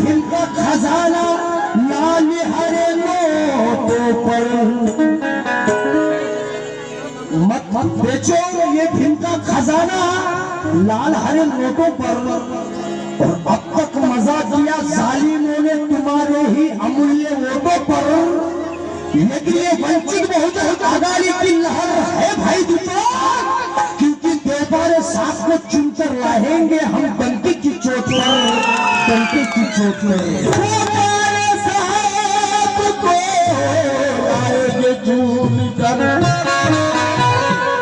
दिल का खजाना लाल हरे नोटों पर, मत मत बेचो ये दिल का खजाना लाल हरे नोटों पर। और अब तक मजा किया जालिमों ने तुम्हारे ही अमूल्य वोटों पर, लेकिन ये वंचित बहुजन आघाड़ी की लहर है भाई दुश्मन, क्योंकि दोबारा साथ को चुनकर लाएंगे हम डंके की चोट पर, डंके की चोट पर दोबारा साथ को लाएंगे चुन कर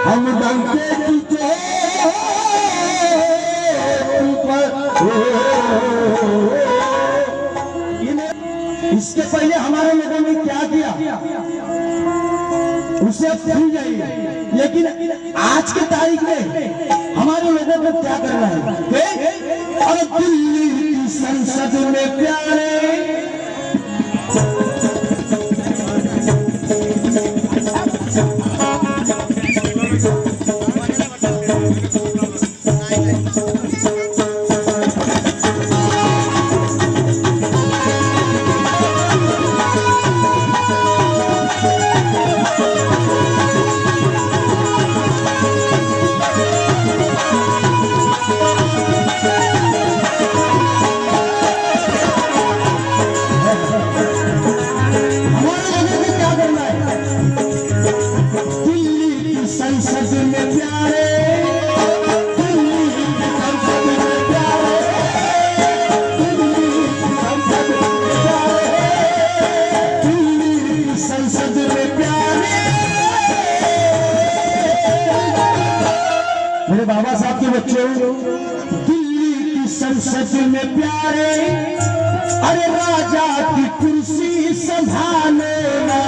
हम डंके की चोट पर। इसके पहले हमारे लोगों ने क्या किया उससे अब भूल जाइए, लेकिन आज के तारीख में हमारे लोगों को क्या करना है। और दिल्ली की संसद में प्यारे बाबा साहब के बच्चों, दिल्ली की संसद में प्यारे, अरे राजा की कुर्सी संभालेगा,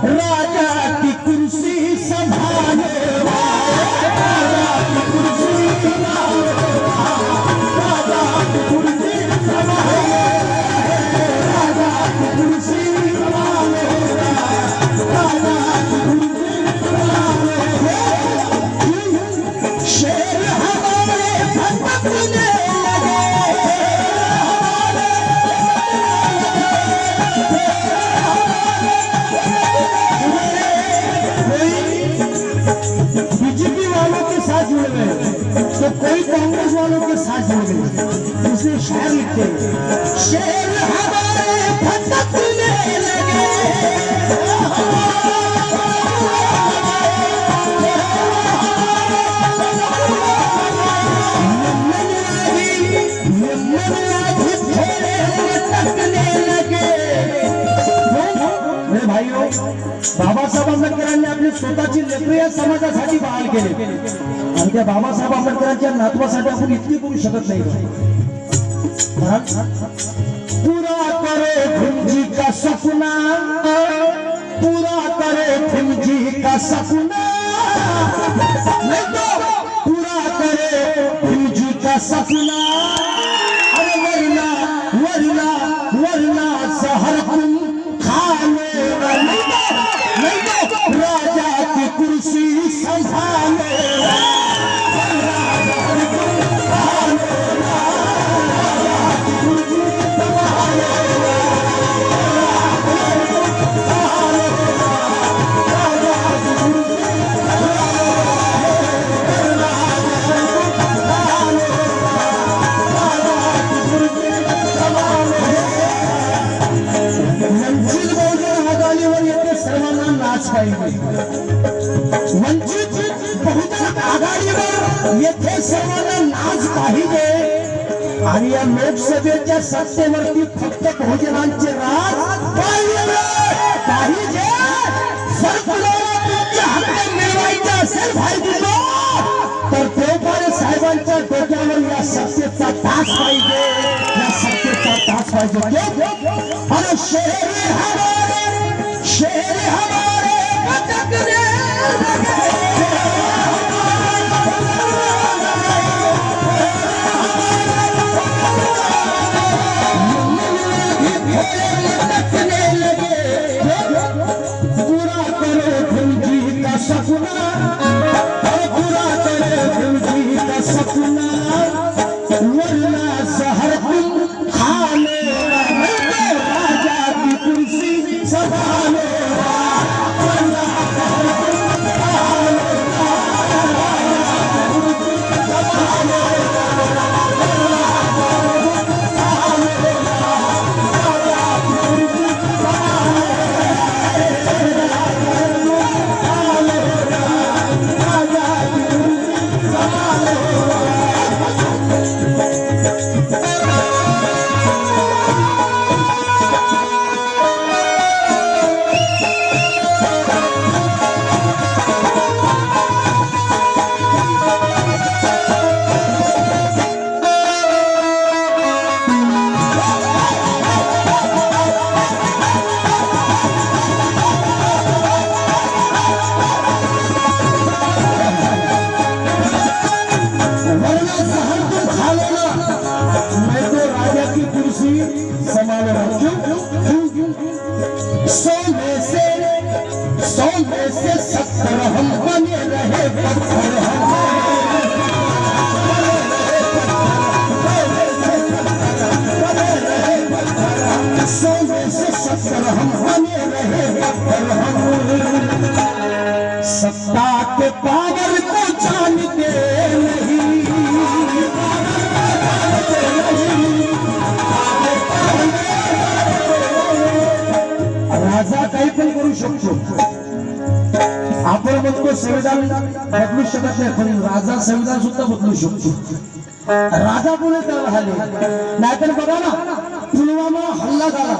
राजा की कुर्सी संभालेगा, राजा की कुर्सी संभालेगा, राजा की कुर्सी संभालेगा, राजा की कुर्सी संभालेगा, राजा की कुर्सी संभालेगा। शेर हमारे भटकने बीजेपी वालों के साथ जुड़ गए तो कोई कांग्रेस वालों के साथ जुड़ गए, इसलिए शायर लिखते हैं, शेर हमारे भटकने लगे, बाबा साहेब आंबेडकरांनी आपली स्वतःची लेकरे समाजासाठी बहाल केले आणि त्या बाबासाहेब आंबेडकरांच्या नातवासाठी आपण इतकी करू शकत नाही। पूरा करे भीमजी का सपना, पूरा करे भीमजी का सपना, नहीं तो पूरा करे भीमजी का सपना, अरे वरना वरना वरना शहर तुम खालेगा, नहीं तो राजा की कुर्सी संभालेगा, वंचित बहुजन आघाडीवर येथे सर्वांना नाच पाहिजे आणि या लोकसभेच्या सत्तेवरती फक्त बहुजनांचे राज पाहिजे। जर कुणाला तुमचे हक्क मिळवायचे असेल भाई दिलो तर देवपारे साहेबांच्या डोक्यावर या सत्तेचा तास पाहिजे, या सत्तेचा तास पाहिजे। आणि शहरी हमारे, शहरी हमारे भटकने लगे, भटकने लगे, पूरा करे भीमजी का सपना, पूरा करे भीमजी का सपना, वरना शहर तुम खाले संविधान बदलू शकत नाही, पण राजा संविधान सुद्धा बदलू शकतो. राजा कोणी झाले नाहीतर बघा ना, पुलवामा हल्ला झाला.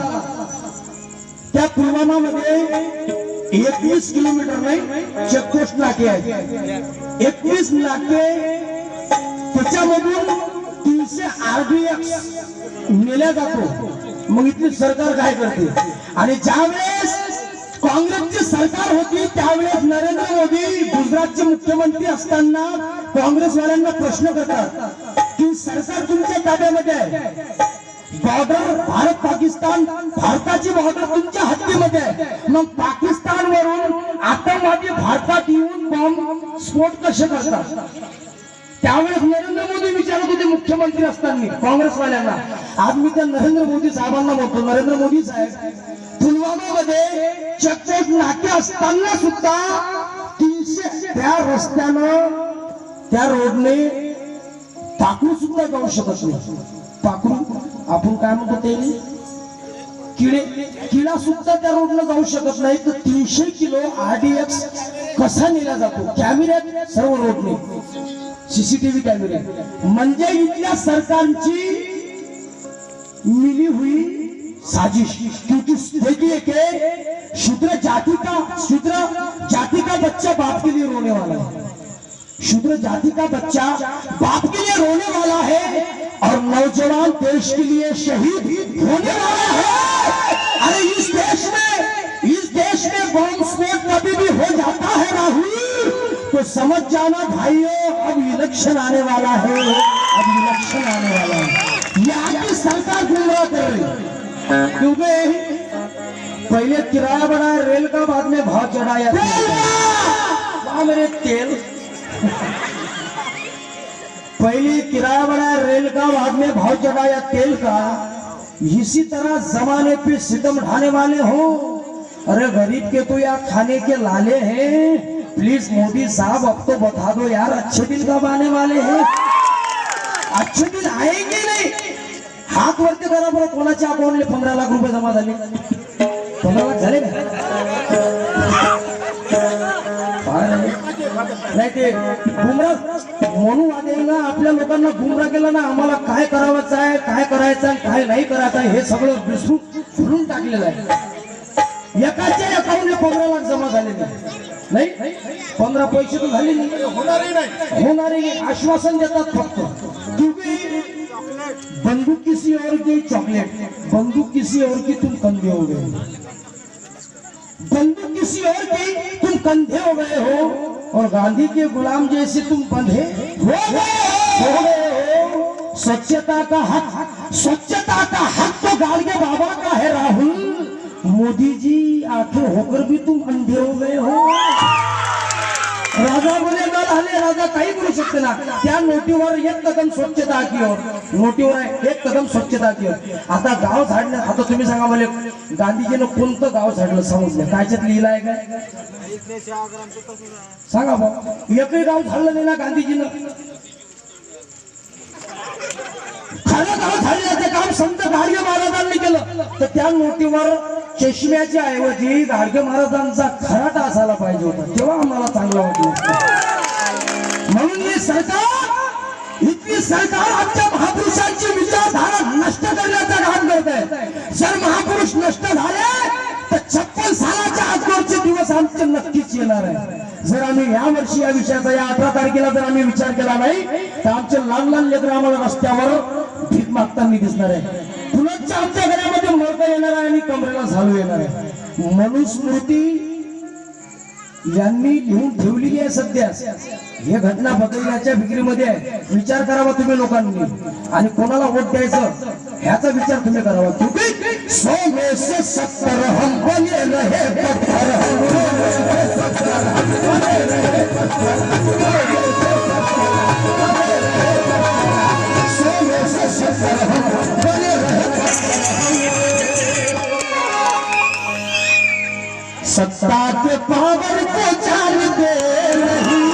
त्या पुलवामा मध्ये 21 किलोमीटर नाही चेकपोस्ट नाके आहेत. 21 नाके, त्याच्यामधून 300 RDX नेल्या जातो. मग इथली सरकार काय करते? आणि ज्यावेळेस काँग्रेसची सरकार होती त्यावेळेस नरेंद्र मोदी गुजरातचे मुख्यमंत्री असताना काँग्रेसवाल्यांना प्रश्न करतात की सरकार तुमच्या ताब्यामध्ये आहे, बॉर्डर भारत पाकिस्तान, भारताची बॉर्डर तुमच्या हद्दीमध्ये आहे, मग पाकिस्तान वरून आतंकवादी भारतात येऊन बॉम्ब स्फोट कसे करतात? त्यावेळेस नरेंद्र मोदी विचारत होते मुख्यमंत्री असताना काँग्रेसवाल्यांना. आज मी त्या नरेंद्र मोदी साहेबांना म्हणतो, नरेंद्र मोदी साहेब, पुलवामा मध्ये चेकपोस्ट नाके असताना सुद्धा 300 त्या रस्त्यानं, त्या रोडने पाखरू सुद्धा जाऊ शकत नाही. पाखरू आपण काय म्हणतो ते किडा सुद्धा त्या रोडनं जाऊ शकत नाही. तर 300 किलो RDX कसा नेला जातो? कॅमेऱ्यात सर्व रोडने, CCTV कॅमेरे. म्हणजे इथल्या सरकारची मिली हुई साजिश. क्योंकि देखिए कि शूद्र जाति का बच्चा बाप के लिए रोने वाला है, शूद्र जाति का बच्चा बाप के लिए रोने वाला है, और नौजवान देश के लिए शहीद होने वाला है. अरे इस देश में बॉम्ब स्फोट कभी भी हो जाता है राहुल, तो समझ जाना भाइयों, अब इलेक्शन आने वाला है, अब इलेक्शन आने वाला है. यहाँ की सरकार गुमराह कर रही है. क्योंकि पहले किराया बढ़ाया रेल का, बाद में भाव चढ़ाया मेरे तेल. पहले किराया बढ़ाया रेल का, बाद में भाव चढ़ाया तेल का. इसी तरह जमाने पे सितम ढाने वाले हो. अरे गरीब के तो यार खाने के लाले हैं. प्लीज मोदी साहब अब तो बता दो यार, अच्छे दिन कब आने वाले हैं? अच्छे दिन आएंगे नहीं. हात वरती करा बरं, कोणाच्या अकाउंटला 15 लाख रुपये जमा झाले? 15 लाख झाले का? नाही ते गुमराह म्हणून आलेला आपल्या लोकांना गुमराह केला ना. आम्हाला काय करायचं आहे, काय करायचं आहे, काय नाही करायचं आहे, हे सगळं विसरून फिरून टाकलेलं आहे. एकाच्या अकाउंटला 15 लाख जमा झालेले नाही. 15 पैसे तर झाले नाही, होणारे आश्वासन देतात फक्त. क्योंकि बंदूक किसी और की चॉकलेट, बंदूक किसी और की तुम कंधे हो गए, बंदूक किसी और की तुम कंधे हो गए हो, और गांधी के गुलाम जैसे तुम बंधे हो गए हो. स्वच्छता का हक तो गाड़गे बाबा का है राहुल. मोदी जी आखिर होकर भी तुम अंधे हो गए हो. राजा बोलेगा लाले, राजा काही करू शकते ना. त्या नोटीवर 1 कदम स्वच्छता की ओर, नोटीवर 1 कदम स्वच्छता की ओर. आता गाव झाडणं, आता तुम्ही सांगा मला गांधीजीनं कोणतं गाव झाडलं समजलं? कायच्यात लिहिलं आहे काय? सांगा भाऊ, एकही गाव झाडलं नाही ना गांधीजीनं. खरं गाव झाडण्याचं काम संत गाडगे महाराजांनी केलं. तर त्या नोटीवर चष्म्याच्या ऐवजी गाडगे महाराजांचा खराटा असायला पाहिजे होता, तेव्हा आम्हाला चांगलं वाटलं. म्हणून ही सरकार, इथली सरकार आमच्या महापुरुषांची विचारधारा नष्ट करण्याचं काम करत आहे. जर महापुरुष नष्ट झाले तर 56 सालाच्या आजवरचे दिवस आमचे नक्कीच येणार आहे. जर आम्ही या वर्षी या विषयाचा, या 18 तारखेला जर आम्ही विचार केला नाही तर आमचे लहान लहान लेकरं आम्हाला रस्त्यावर भीक मागताना दिसणार आहे. पुन्हा आमच्या घरामध्ये मरता येणार आहे आणि कमरेला झालू येणार आहे. मनुस्मृती यांनी लिहून ठेवलेली आहे सध्या. हे घटना बदलण्याच्या विक्रीमध्ये आहे. विचार करावा तुम्ही लोकांनी, आणि कोणाला वोट द्यायचं ह्याचा विचार तुम्ही करावा. क्योंकि 100 में से 70 हम बने रहे पत्थर, 100 में से 70 हम बने रहे. सत्ता के पावर को जानते नहीं,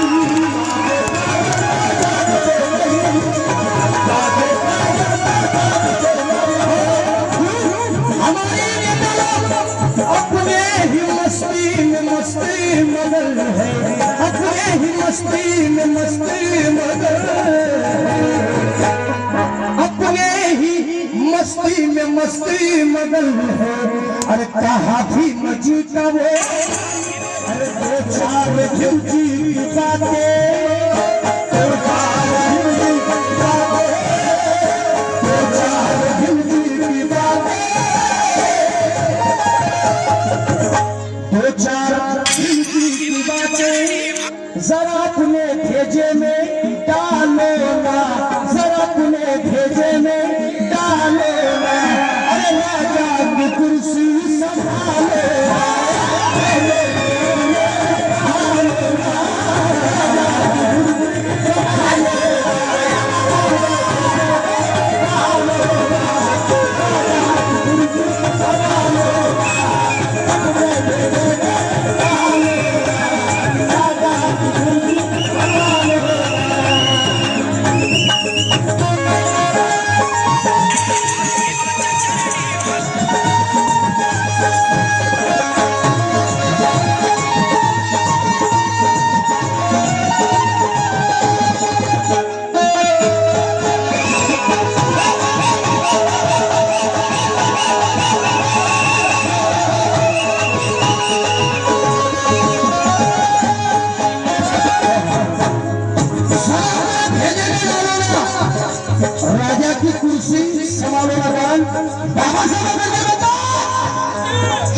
हमारे अपने ही मस्ती में मगन है. मस्ती में अपने ही मस्ती में मस्ती मगन है। अरे कहा भी मजी का वो, अरे दो चार खिलजी की बातें, दो चार खिलजी की बातें, दो चार खिलजी की बातें जरा अपने भेजे में डालो ना, जरा अपने भेजे में डालो ना। अरे राजा की कुर्सी संभालो, राजा की कुर्सी संभालो ना।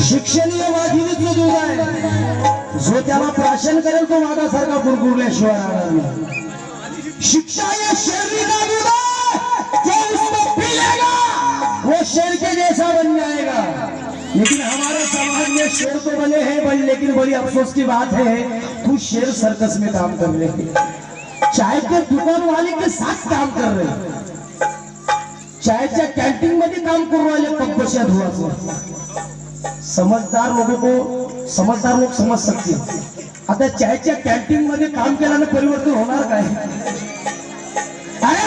शिक्षणीयवादीच जो आहे जो त्याला प्राशन करेल तो माझ्यासारखा गुरगुरल्याशिवाय राहणार नाही। शिक्षा ये शेरनी का दूध है, जो उसको पी लेगा वो शेर के जैसा बन जाएगा। लेकिन हमारे समाज में शेर तो बने हैं, लेकिन बड़ी अफसोस की बात है तू शेर सर्कस में काम कर रहे हैं, चाय के दुकान वाले के साथ काम कर रहे हैं, चायच्या कॅन्टीन मध्ये काम करू राहिले पद्धतशा धुवाचं। समझदार लोग समझ सकते हैं। आता चायच्या कॅन्टीन मध्ये काम केल्याने परिवर्तन होणार काय? अरे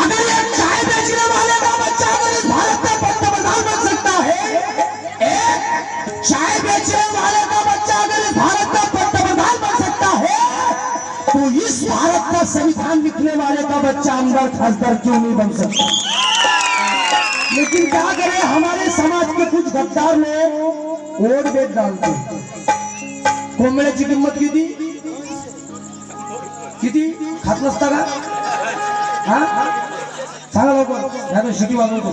अगर ये चाय बेचने वाले का बच्चा अगर इस भारत का पंतप्रधान बन सकता है, चाय बेचने वाले का बच्चा अगर इस भारत का पंतप्रधान बन सकता है, तो इस भारत का संविधान लिखने वाले का बच्चा आमदार खासदार क्यों नहीं बन सकता? लेकिन क्या करें, हमारे समाज के कुछ गद्दार लोग वोट बेच डालते हैं। कोंबड्याची किंमत किती किती खात नसता का? हा सांगा लवकर, या शिटी वाजवतो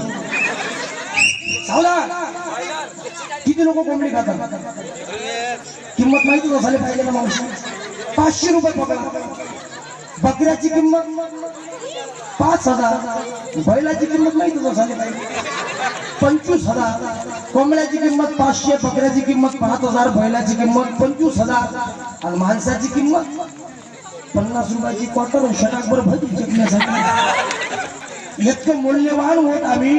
सावला किती लोक कोंबडी खातात? किंमत माहिती नसायला पाहिजे ना माणूस। 500 रुपये पकडा। बकऱ्याची किंमत 5000, बैलाची किंमत माहिती नसायला पाहिजे 25,000, कोंबड्याची किंमत 500, बकऱ्याची किंमत 5000, बैलाची किंमत 25,000 आणि माणसाची किंमत 50 रुपयाची क्वार्टर शटाकभर भजी चटण्यासाठी। इतकं मूल्यवान होत आम्ही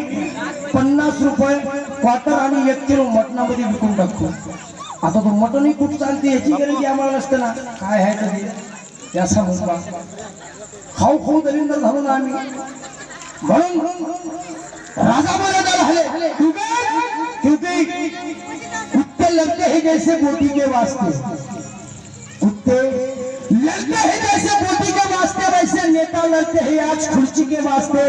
50 रुपये क्वार्टर आणि 1 किलो मटणामध्ये विकून टाकतो। आता तो मटनही कुठं चालते याची गॅरंटी आम्हाला नसते ना, काय आहे कधी याचा मुद्दा खाऊ खाऊ दलिंदर झालो ना आम्ही। म्हणून राजा बोला झाले क्योंकि कुत्ते लड़ते हैं जैसे बोटी के वास्ते, कुत्ते लड़ते हैं जैसे बोटी के वास्ते, वैसे नेता लड़ते हैं आज कुर्सी के वास्ते,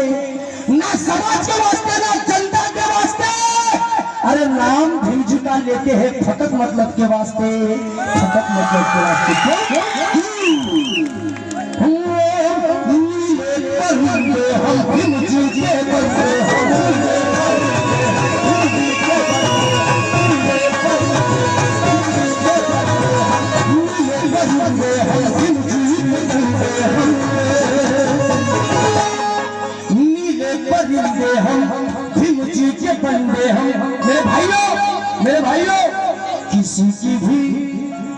ना समाज के वास्ते ना जनता के वास्ते। अरे नाम झिमझिका लेते हैं फटक मतलब के वास्ते, फटक मतलब के वास्ते। हम झिमझिके बंदे हम। मेरे भाइयों किसी की भी,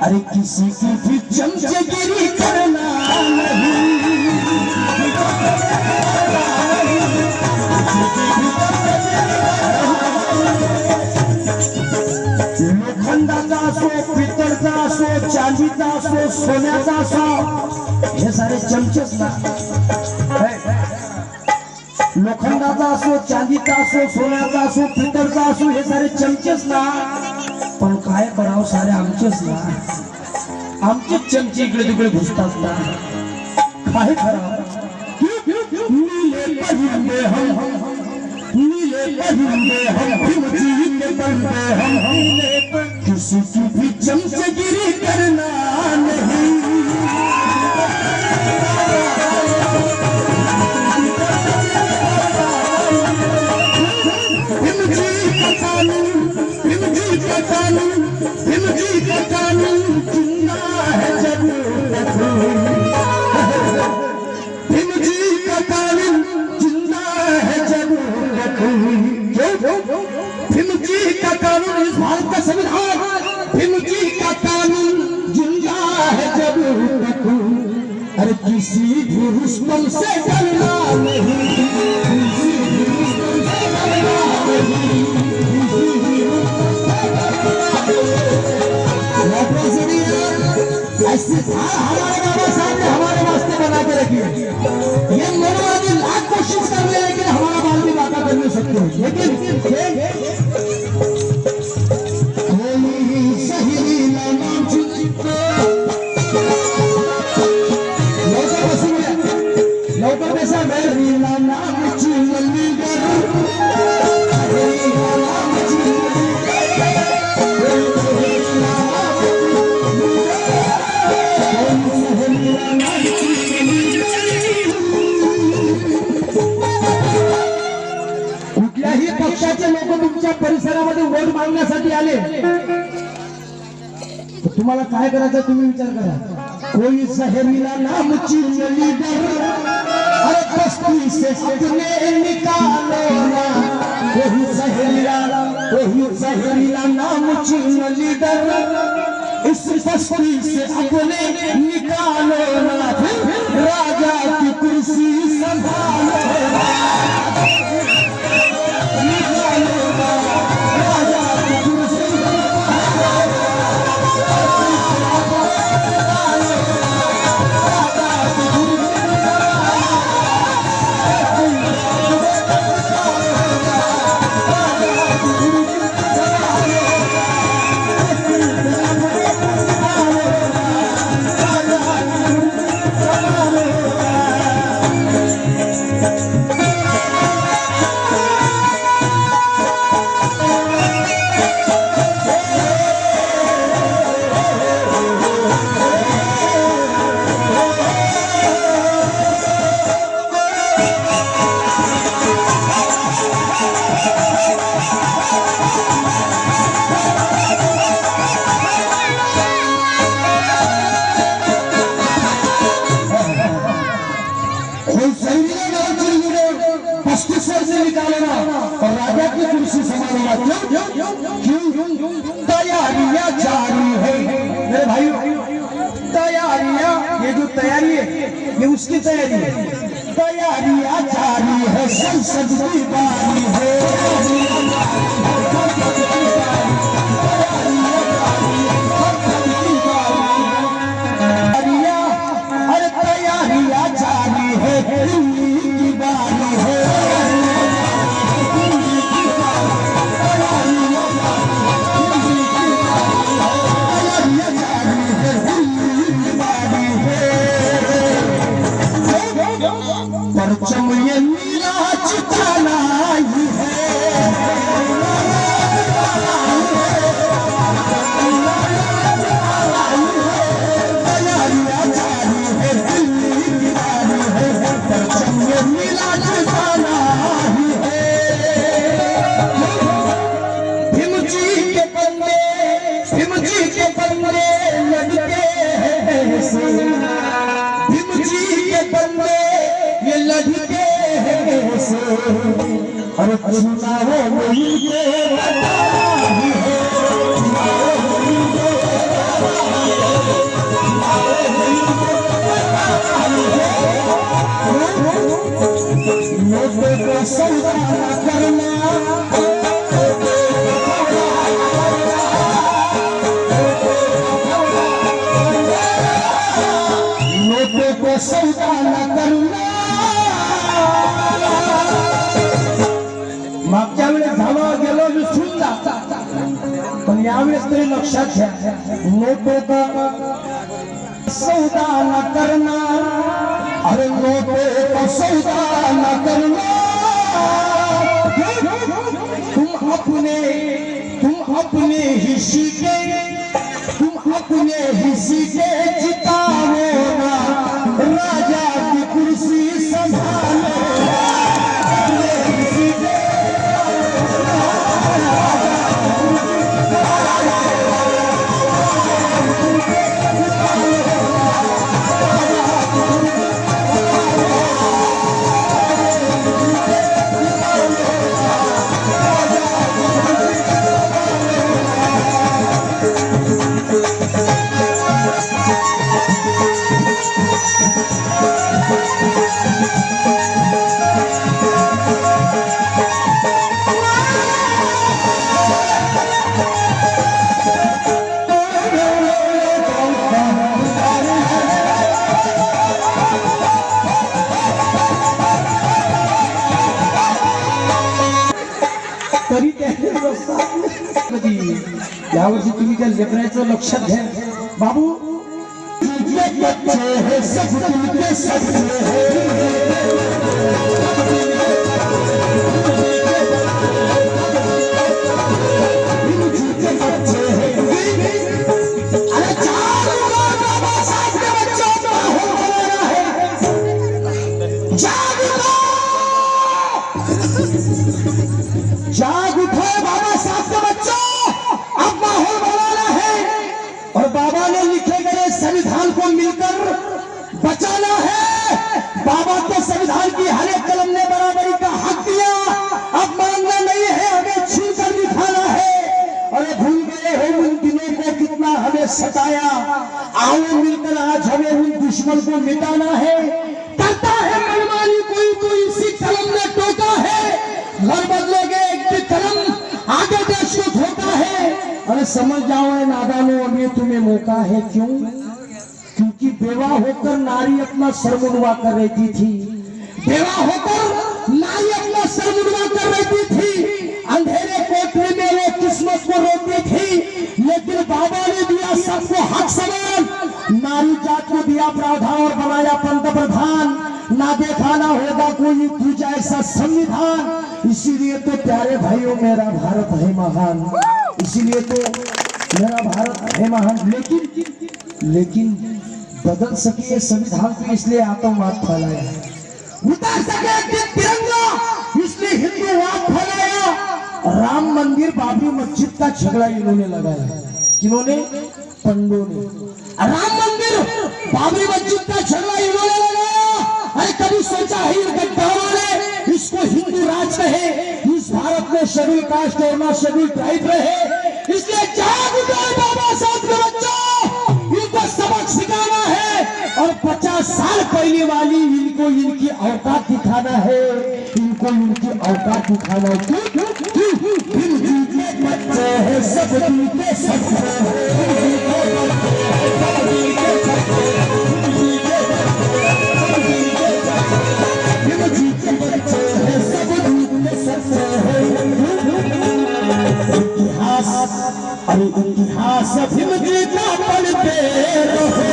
अरे किसी की भी चमचगिरी करना नहीं, लोखंडाचा असो, पितळचा असो, चांदीचा असो, सोन्याचा असो, हे सारे चमचेच ना। लोखंडाचा असो, चांदीचा असो, सोन्याचा असो, पितळचा असो, हे सारे चमचेच ना। पण काय करावं, सारे आमचेच ना। आमचे चमचे इकडे तिकडे घुसतात काय खरं नीले परिंदे हम भीमजी के बंदे हम किसी की भी चमचगिरी करना नहीं भीमजी का कानून जिंदा है जब तक भीमजी का कानून जिंदा है जब तक भीमजी का कानून इस भारत का संविधान भीमजी का कानून जिंदा है जब तक अरे किसी भी रुस्तम से डरना नहीं ऐसी हमारे बाबा साहब ने हमारे वास्ते बना के रखी है ये मनोवादी लाख कोशिश कर रहे हैं लेकिन हमारा बाल भी बात कर नहीं सकते लेकिन कोई सही नाम लौकर पैसा मेरी नाम चुनली कुठल्याही पक्षाचे लोक तुमच्या परिसरामध्ये वोट मागण्यासाठी आले तुम्हाला काय करायचं तुम्ही विचार करा कोई शहरीला नाम चुनली अरे बस्ती से अपने निकालो ना कोई शहरीला नाम चुनली इस बस्ती से अपने निकालो ना राजा की कुर्सी संभालो राजा की कुर्सी संभालना क्यों तैयारियां जारी है मेरे भाई तैयारियां ये जो तैयारी है ये उसकी तैयारी है तैयारियां जारी है संसद की बारी है अरे तैयारियां जारी है की बारी है परचम ये नीला चिताना ही है तैयारियां जारी है दिल्ली की बारी है परचम ये नीला चिताना ही है भीमजी के बंदे लड़के हैं भीमजी के बंदे ये लड़के हैं से अरे चुनाव मिलके नोट को सौदा करना नोट को सौदा न करना मागच्या वेळेस झालं गेलो विसरून जा पण यावेळेस तरी लक्षात घ्या नोटो का सौदा न करना, अरे नोटों का सौदा न करना। तुम अपने हिस्से के जिताओ ना, राजा की कुर्सी संभालो। यावर्षी तुम्ही त्या लेकराचं लक्षात घ्या बाबू। बच्चे हैं सब तुमके सपने जाग उठो बाबा साहब के बच्चों, अब माहौल बनाना है और बाबा ने लिखे गए संविधान को मिलकर बचाना है। बाबा तो संविधान की हर एक कलम ने बराबरी का हक दिया, अब मानना नहीं है, हमें छू कर दिखाना है। अरे भूल गए हो उन दिनों को कितना हमें सताया, आओ मिलकर आज हमें उन दुश्मन को मिटाना है। करता है मनमानी कोई इसी कलम ने टोका है, घर बदलोगे कलम आगे देश को धोखा है। अरे समझ जाओ नादानों, अब ये तुम्हें मौका है। क्यों? क्योंकि बेवा होकर नारी अपना सर मुंडवा कर रहती थी, बेवा होकर नारी अपना सर मुंडवा कर रहती थी, अंधेरे कोठरी में वो किस्मत को रोती थी। लेकिन बाबा ने दिया सबको हक समान, नारी जात को दिया प्रावधान और बनाया पंत प्रधान। ना देखा ना होगा कोई दूजा ऐसा संविधान। इसीलिए तो प्यारे भाइयों मेरा भारत है महान, इसीलिए तो मेरा भारत है महान। लेकिन बदल सके संविधान को, इसलिए आतंकवाद फैलाया, उतार सके तिरंगा, इसलिए हिंदूवाद फैलाया। राम मंदिर बाबरी मस्जिद का झगड़ा इन्होंने लगाया, किन्होंने? पंडों ने। राम मंदिर बाबरी मस्जिद का झगड़ा इन्होंने लगाया। अरे कभी सोचा है गद्दारों ने इसको हिंदू राज कहे? इस भारत में शेड्यूल कास्ट और ना शेड्यूल ट्राइब रहे, इसलिए जाग उठो बाबा साहब के बच्चों, इनको सबक सिखाना है और 50 साल पहले वाली इनको इनकी औकात दिखाना है, इनको इनकी औकात दिखाना है। बच्चे हैं सब के इतिहास, अरे इतिहास हिंदी का पढ़ते रहो,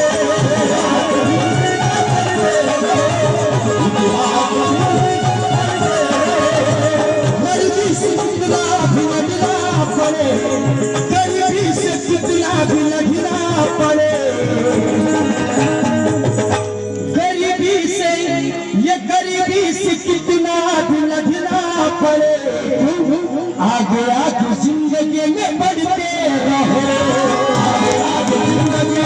गरीबी से कितना भी लगना पड़े, गरीबी से कितना भी लगना पड़े, गरीबी से कितना भी लगना पड़े, आगे आगे जिंदगी में बढ़ते रहो, आगे जिंदगी में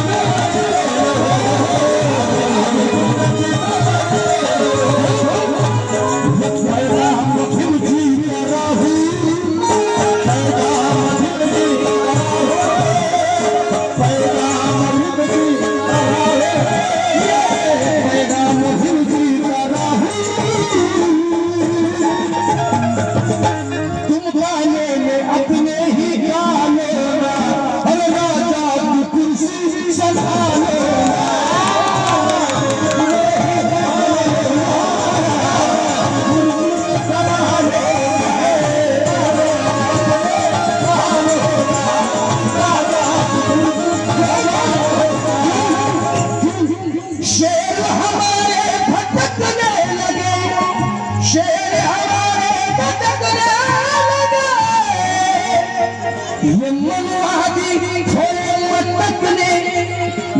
ये मनवादी थोड़े मटकने,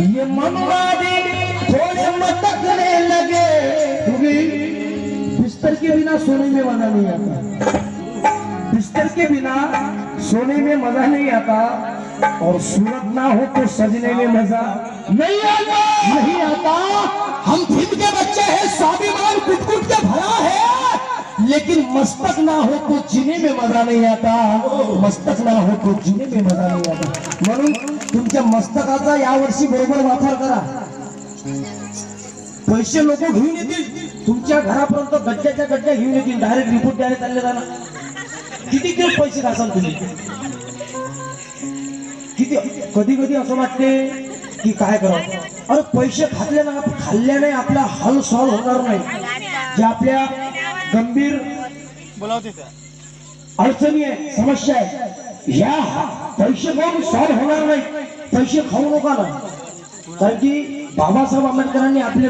ये मनवादी थोड़े मटकने लगे, क्योंकि बिस्तर के बिना सोने में मजा नहीं आता, बिस्तर के बिना सोने में मजा नहीं आता, और सूरत ना हो तो सजने में मजा नहीं आता, नहीं आता। हम फिर के बच्चे हैं, स्वाभिमान कुट-कुट के भरा है, लेकिन मस्तक ना हो तो जीने में मजा नहीं आता, मस्तक ना हो तो जीने में मजा नाही आता। म्हणून तुमच्या मस्तकाचा यावर्षी बरोबर वापर करा। पैसे लोक घेऊन येतील तुमच्या घरापर्यंत, गड्ड्याच्या गड्ड्या घेऊन येतील, डायरेक्ट रिपोर्ट द्यायला चालले जाणार। किती दिवस पैसे घासाल तुम्ही? किती कधी कधी असं वाटते की काय करावं, अरे पैसे खाल्ल्याने आपला हल सॉल्व होणार नाही, जे आपल्या गंभीर अडचणी आहे, समस्या आहे, ह्या पैसे खाऊन सॉल्व होणार नाही। पैसे खाऊ नका ना, कारण की बाबासाहेब आंबेडकरांनी आपले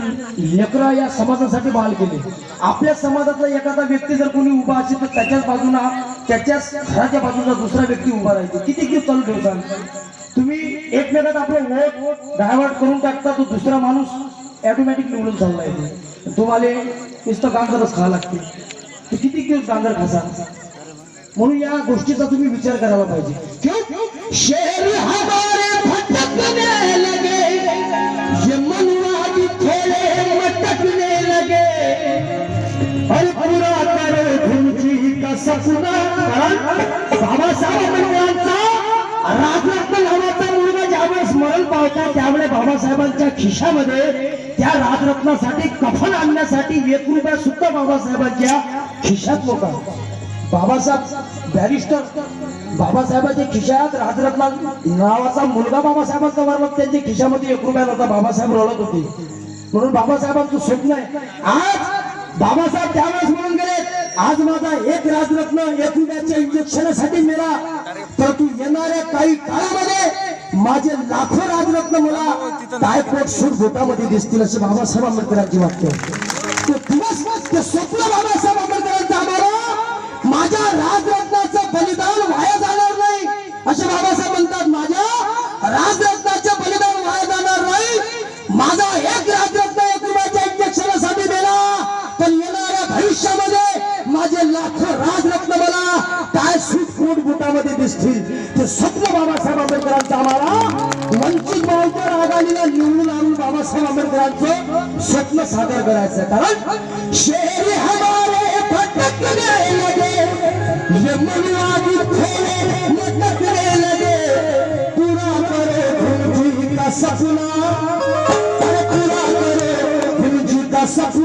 लेकरं या समाजासाठी बहाल केले। आपल्या समाजातला एखादा व्यक्ती जर कोणी उभा असेल तर त्याच्याच बाजूला, त्याच्याच घराच्या बाजूला दुसरा व्यक्ती उभा राहायचा। किती दिवस चालू ठेवता तुम्ही? एकमेकात आपलं वोट डायव्हर्ट करून टाकता, तो दुसरा माणूस ऑटोमॅटिक निवडून चालला आहे, तुम्हाला नुसतं गांगरच खावं लागते, तर किती दिवस गांगर खासा? म्हणून या गोष्टीचा तुम्ही विचार करायला पाहिजे। क्यों शहर हमारे भटकने लगे, ये मनवादी थोड़े मटकने लगे, और पूरा करो धुंची का सपना। बाबासाहेब आंबेडकरांचा राजरत्न नावाचा मुलगा ज्यावेळेस मरण पावता, त्यावेळेस बाबासाहेबांच्या खिशामध्ये त्या राजरत्नासाठी कफन आणण्यासाठी 1 रुपया सुद्धा बाबासाहेबांच्या खिशात नव्हता। बाबासाहेब बॅरिस्टर, बाबासाहेबांच्या खिशात राजरत्न नावाचा मुलगा बाबासाहेबांचा वर्ग, त्यांच्या खिशामध्ये 1 रुपया नव्हता। बाबासाहेब रडत होते, म्हणून बाबासाहेबांचं स्वप्न आहे। आज बाबासाहेब त्यावेळेस म्हणून गेले, आज माझा एक राजरत्न 1 रुपयाच्या इंजेक्शनसाठी मेला, परंतु येणाऱ्या काही काळामध्ये माझे लाखो राजरत्न मला टायफॉइड सूट बोटामध्ये दिसतील, असे बाबासाहेब आंबेडकरांची वाटते। तो दिवस ते स्वप्न बाबासाहेब आंबेडकरांचं आम्हाला, माझ्या राजरत्नाचं बलिदान वाया जाणार नाही, असे बाबासाहेब म्हणतात। माझ्या राजरत्नाचं बलिदान वाया जाणार नाही, माझा एक राजरत्न 1 रुपयाच्या इंजेक्शनसाठी मेला, पण येणाऱ्या भविष्यामध्ये माझे लाखो राजरत्न मला काय सूट कोट बोटामध्ये दिसतील। ते स्वप्न बाबासाहेब आंबेडकरांचं आम्हाला वंचित बहुजन आघाडीला निवडून आणून बाबासाहेब आंबेडकरांचं स्वप्न सादर करायचं। कारण शहर हमारे भटकने लगे, ये मनवादी थोड़े मटकने लगे, पूरा करो धुंची का सपना, पूरा करो धुंची का सपना।